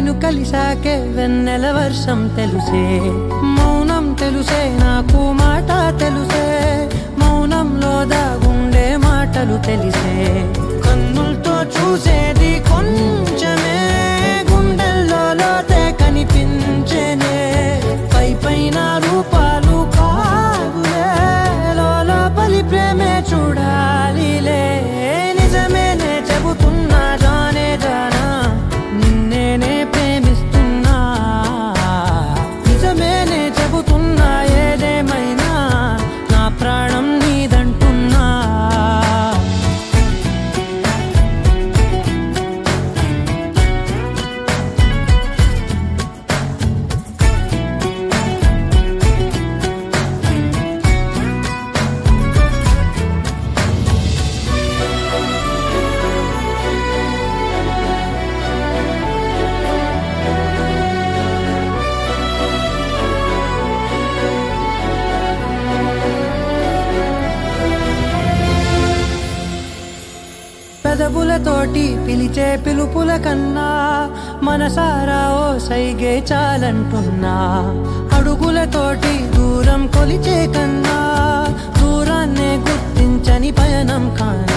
నిన్ను కలిసాకే వెన్నెల వర్షం తెలుసే మౌనం తెలుసే నాకు మాట తెలుసే మౌనంలో దాగుండే మాటలు తెలిసే కన్నులతో చూసేది కొంచెమే గుండెల్లో లోతే కనిపించేనే పై పైన రూపాలు కావులే లోపలి ప్రేమే చూడాలిలే నిజమేనే చెబుతున్నా జానే జానా నిన్నేనే ప్రేమిస్తున్నా నిజమేనే చెబుతున్నా ఏదేమైనా నా ప్రాణం నీదంటున్నా పెదవులతోటి పిలిచే పిలుపుల కన్నా మనసారా ఓ సైగే చాలంటున్నా అడుగులతోటి దూరం కొలిచే కన్నా దూరాన్నే గుర్తించని పయనం కానా